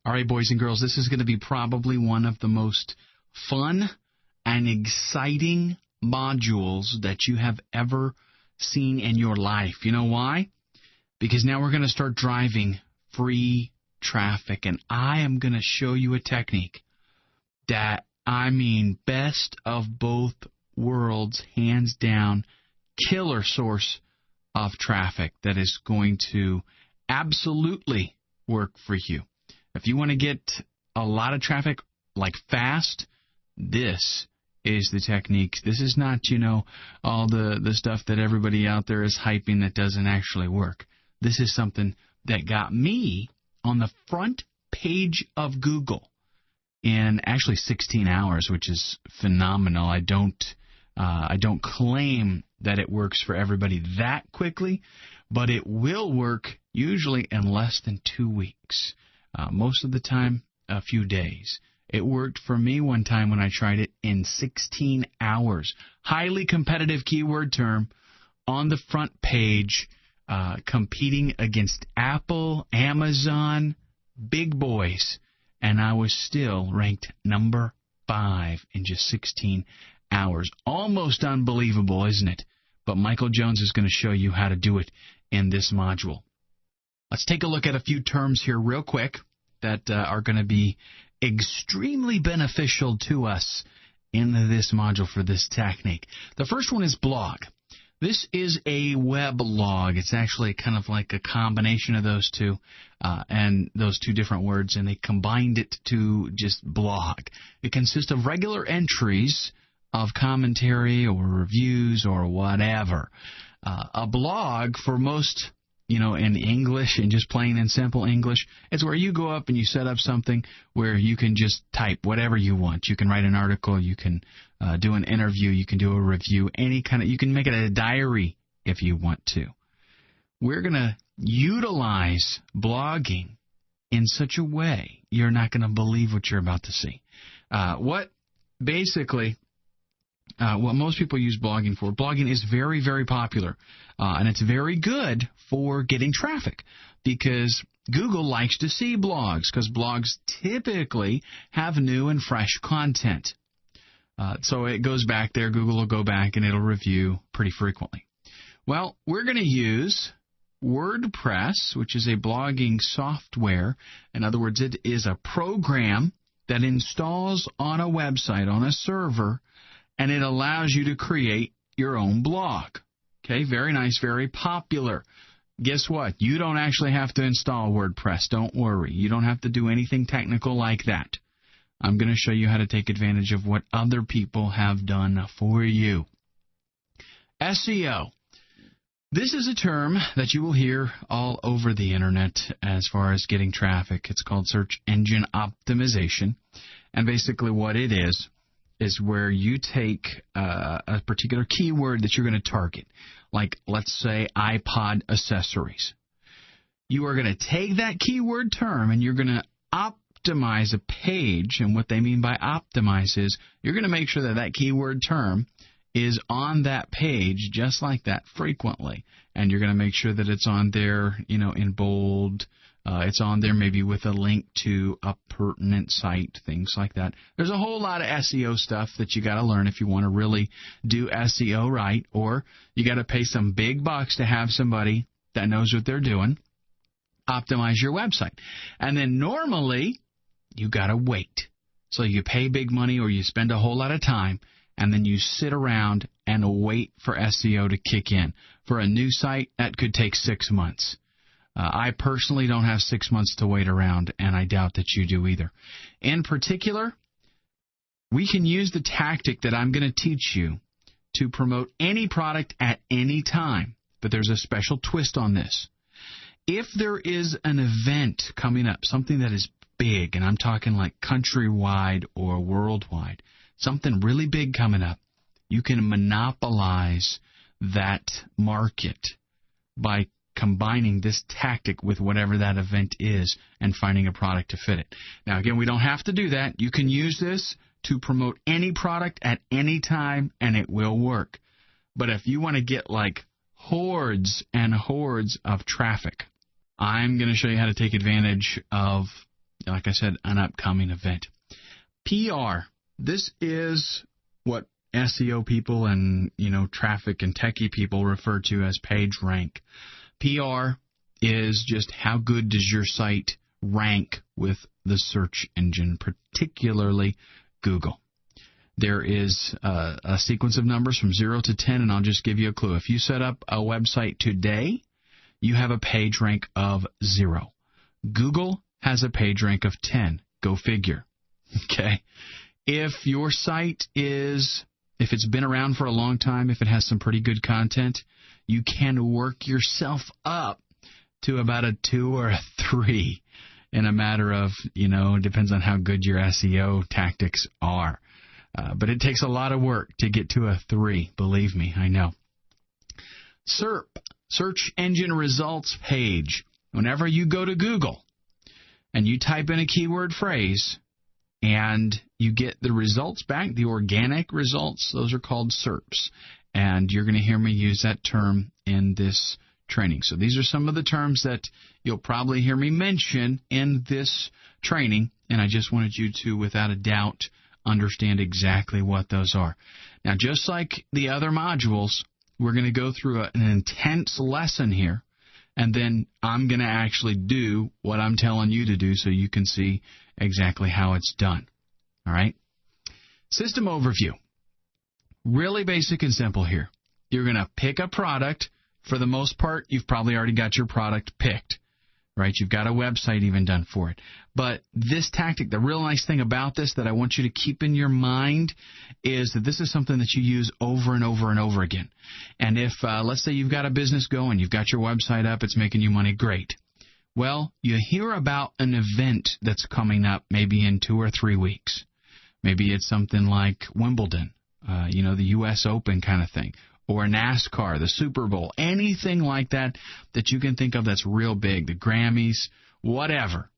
All right, boys and girls, this is going to be probably one of the most fun and exciting modules that you have ever seen in your life. You know why? Because now we're going to start driving free traffic, and I am going to show you a technique that, best of both worlds, hands down, killer source of traffic that is going to absolutely work for you. If you want to get a lot of traffic, like fast, this is the technique. This is not, all the stuff that everybody out there is hyping that doesn't actually work. This is something that got me on the front page of Google in actually 16 hours, which is phenomenal. I don't claim that it works for everybody that quickly, but it will work usually in less than 2 weeks. Most of the time, a few days. It worked for me one time when I tried it in 16 hours. Highly competitive keyword term on the front page, competing against Apple, Amazon, big boys. And I was still ranked number 5 in just 16 hours. Almost unbelievable, isn't it? But Michael Jones is going to show you how to do it in this module. Let's take a look at a few terms here real quick that are going to be extremely beneficial to us in this module for this technique. The first one is blog. This is a web log. It's actually kind of like a combination of those two and those two different words, and they combined it to just blog. It consists of regular entries of commentary or reviews or whatever. A blog, for most, in English and just plain and simple English, it's where you go up and you set up something where you can just type whatever you want. You can write an article, you can do an interview, you can do a review, you can make it a diary if you want to. We're going to utilize blogging in such a way you're not going to believe what you're about to see. What most people use blogging for. Blogging is very, very popular, and it's very good for getting traffic because Google likes to see blogs because blogs typically have new and fresh content. So it goes back there. Google will go back and it'll review pretty frequently. Well, we're going to use WordPress, which is a blogging software. In other words, it is a program that installs on a website, on a server, and it allows you to create your own blog. Okay, very nice, very popular. Guess what? You don't actually have to install WordPress. Don't worry. You don't have to do anything technical like that. I'm going to show you how to take advantage of what other people have done for you. SEO. This is a term that you will hear all over the internet as far as getting traffic. It's called search engine optimization. And basically what it is where you take a particular keyword that you're going to target, like let's say iPod accessories. You are going to take that keyword term and you're going to optimize a page, and what they mean by optimize is you're going to make sure that that keyword term is on that page just like that frequently, and you're going to make sure that it's on there, in bold. It's on there maybe with a link to a pertinent site, things like that. There's a whole lot of SEO stuff that you got to learn if you want to really do SEO right, or you got to pay some big bucks to have somebody that knows what they're doing optimize your website. And then normally you got to wait. So you pay big money or you spend a whole lot of time, and then you sit around and wait for SEO to kick in. For a new site, that could take 6 months. I personally don't have 6 months to wait around, and I doubt that you do either. In particular, we can use the tactic that I'm going to teach you to promote any product at any time. But there's a special twist on this. If there is an event coming up, something that is big, and I'm talking like countrywide or worldwide, something really big coming up, you can monopolize that market by combining this tactic with whatever that event is and finding a product to fit it. Now, again, we don't have to do that. You can use this to promote any product at any time, and it will work. But if you want to get like hordes and hordes of traffic, I'm going to show you how to take advantage of like I said, an upcoming event. PR. This is what SEO people and, traffic and techie people refer to as page rank. PR is just how good does your site rank with the search engine, particularly Google. There is a sequence of numbers from 0 to 10, and I'll just give you a clue. If you set up a website today, you have a page rank of 0. Google has a page rank of 10. Go figure. Okay? If your site if it's been around for a long time, if it has some pretty good content, you can work yourself up to about a 2 or a 3 in a matter of, it depends on how good your SEO tactics are. But it takes a lot of work to get to a 3, believe me, I know. SERP, Search Engine Results Page. Whenever you go to Google and you type in a keyword phrase and you get the results back, the organic results, those are called SERPs. And you're going to hear me use that term in this training. So these are some of the terms that you'll probably hear me mention in this training, and I just wanted you to, without a doubt, understand exactly what those are. Now, just like the other modules, we're going to go through an intense lesson here, and then I'm going to actually do what I'm telling you to do so you can see exactly how it's done. All right? System overview. Really basic and simple here. You're going to pick a product. For the most part, you've probably already got your product picked, right? You've got a website even done for it. But this tactic, the real nice thing about this that I want you to keep in your mind is that this is something that you use over and over and over again. And if, let's say you've got a business going, you've got your website up, it's making you money, great. Well, you hear about an event that's coming up maybe in 2 or 3 weeks. Maybe it's something like Wimbledon, the U.S. Open kind of thing. Or NASCAR, the Super Bowl, anything like that that you can think of that's real big, the Grammys, whatever.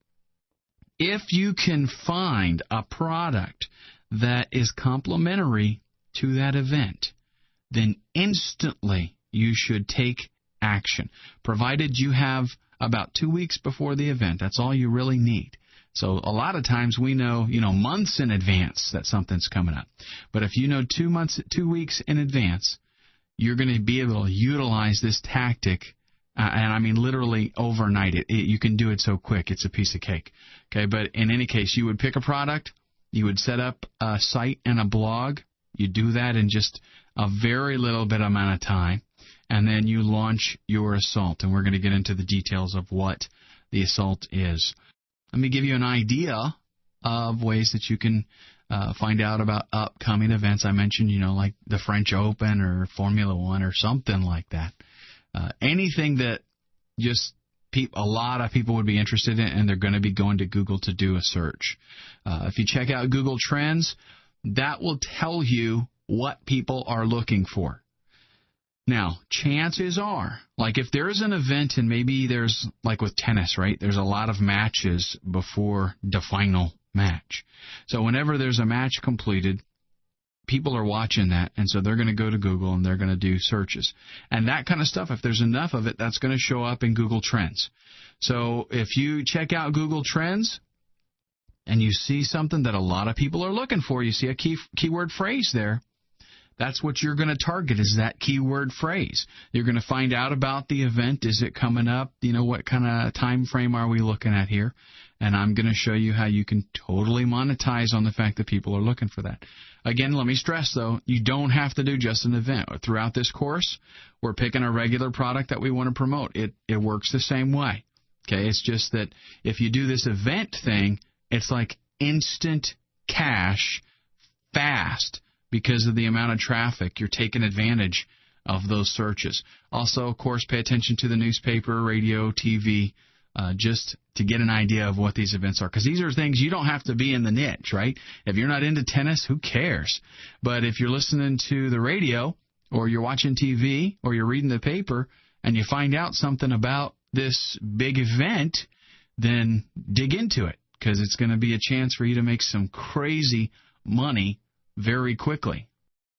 If you can find a product that is complementary to that event, then instantly you should take action, provided you have about 2 weeks before the event. That's all you really need. So a lot of times we know, months in advance that something's coming up. But if you know 2 weeks in advance, you're going to be able to utilize this tactic, and I mean literally overnight. You can do it so quick, it's a piece of cake. Okay, but in any case, you would pick a product, you would set up a site and a blog. You do that in just a very little bit amount of time, and then you launch your assault. And we're going to get into the details of what the assault is. Let me give you an idea of ways that you can find out about upcoming events. I mentioned, like the French Open or Formula One or something like that. Anything that just a lot of people would be interested in, and they're going to be going to Google to do a search. If you check out Google Trends, that will tell you what people are looking for. Now, chances are, like if there's an event and maybe there's, like with tennis, right, there's a lot of matches before the final match. So whenever there's a match completed, people are watching that, and so they're going to go to Google and they're going to do searches. And that kind of stuff, if there's enough of it, that's going to show up in Google Trends. So if you check out Google Trends and you see something that a lot of people are looking for, you see a keyword phrase there, that's what you're going to target, is that keyword phrase. You're going to find out about the event. Is it coming up? What kind of time frame are we looking at here? And I'm going to show you how you can totally monetize on the fact that people are looking for that. Again, let me stress, though, you don't have to do just an event. Throughout this course, we're picking a regular product that we want to promote. It works the same way. Okay, it's just that if you do this event thing, it's like instant cash, fast, because of the amount of traffic. You're taking advantage of those searches. Also, of course, pay attention to the newspaper, radio, TV, just to get an idea of what these events are. Because these are things you don't have to be in the niche, right? If you're not into tennis, who cares? But if you're listening to the radio, or you're watching TV, or you're reading the paper, and you find out something about this big event, then dig into it, because it's going to be a chance for you to make some crazy money very quickly.